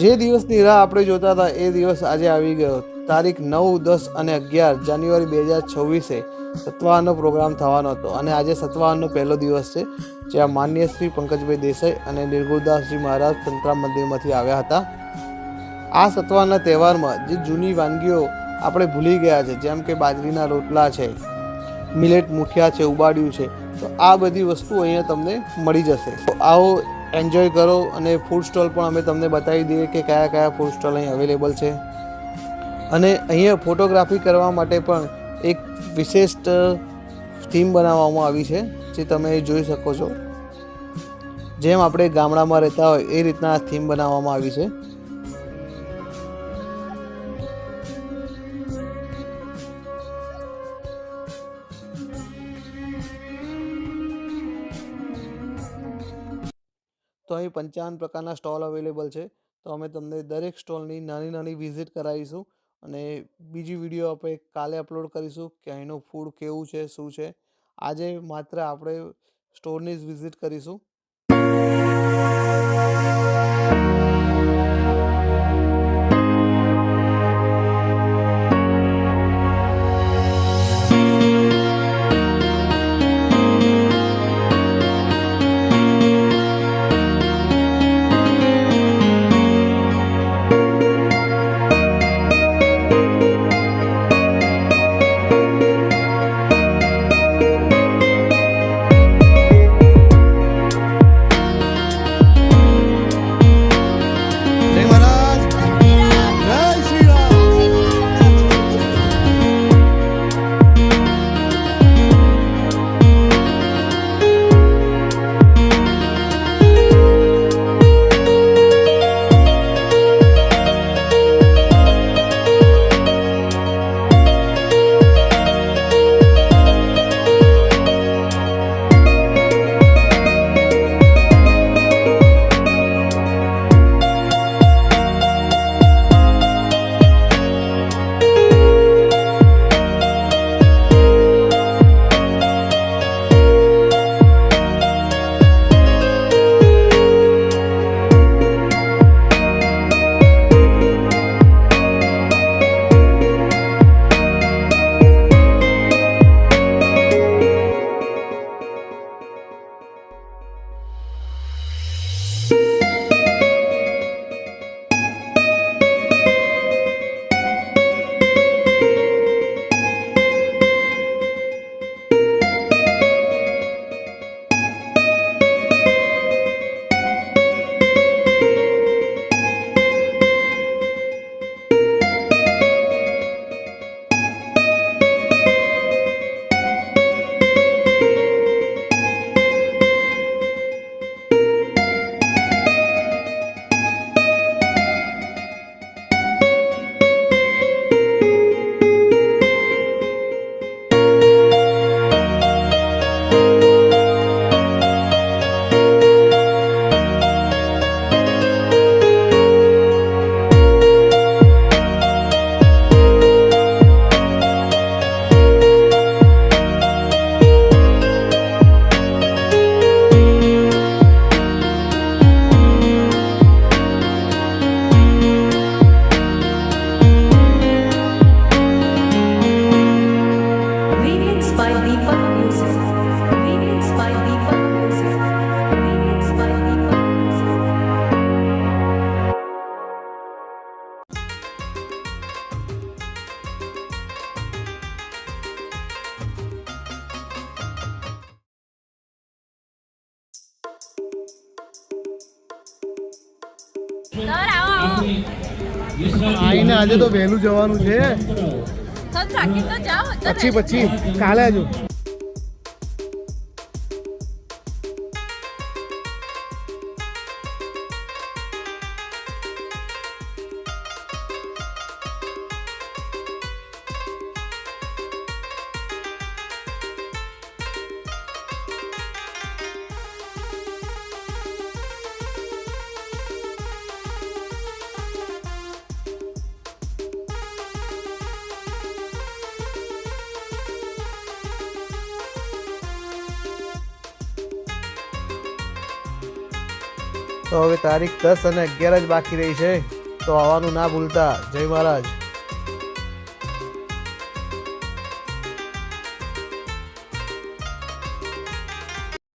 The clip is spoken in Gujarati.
જે દિવસની રાહ આપણે જોતા હતા એ દિવસ આજે આવી ગયો. તારીખ 9, 10 અને 11 જાન્યુઆરી 2026 સત્વાહનનો પ્રોગ્રામ થવાનો હતો અને આજે સત્વાહનનો પહેલો દિવસ છે, જ્યાં માન્ય શ્રી પંકજભાઈ દેસાઈ અને નિર્ગુણદાસજી મહારાજ સંતરામ મંદિરમાંથી આવ્યા હતા. આ સત્વાહનના તહેવારમાં જે જૂની વાનગીઓ આપણે ભૂલી ગયા છે, જેમ કે બાજરીના રોટલા છે, મિલેટ મુઠિયા છે, ઉબાડિયું છે, તો આ બધી વસ્તુ અહીંયા તમને મળી જશે. તો આવો એન્જોય કરો. અને ફૂડ સ્ટોલ પણ અમે તમને બતાવી દઈએ કે કયા કયા ફૂડ સ્ટોલ અહીં અવેલેબલ છે. અને અહીંયા ફોટોગ્રાફી કરવા માટે પણ એક વિશેષ થીમ બનાવવામાં આવી છે, જે તમે જોઈ શકો છો. જેમ આપણે ગામડામાં રહેતા હોય એ રીતના આ થીમ બનાવવામાં આવી છે. તો અહીં 55 પ્રકારના સ્ટોલ અવેલેબલ છે. તો અમે તમને દરેક સ્ટોલની નાની નાની વિઝિટ કરાવીશું અને બીજી વિડીયો આપણે કાલે અપલોડ કરીશું કે અહીંનું ફૂડ કેવું છે, શું છે. આજે માત્ર આપણે સ્ટોરની જ વિઝિટ કરીશું. આઈને આજે તો વહેલું જવાનું છે, પછી કાલે આવજો. તો હવે તારીખ 10 અને 11 જ બાકી રહી છે, તો આવવાનું ના ભૂલતા. જય મહારાજ.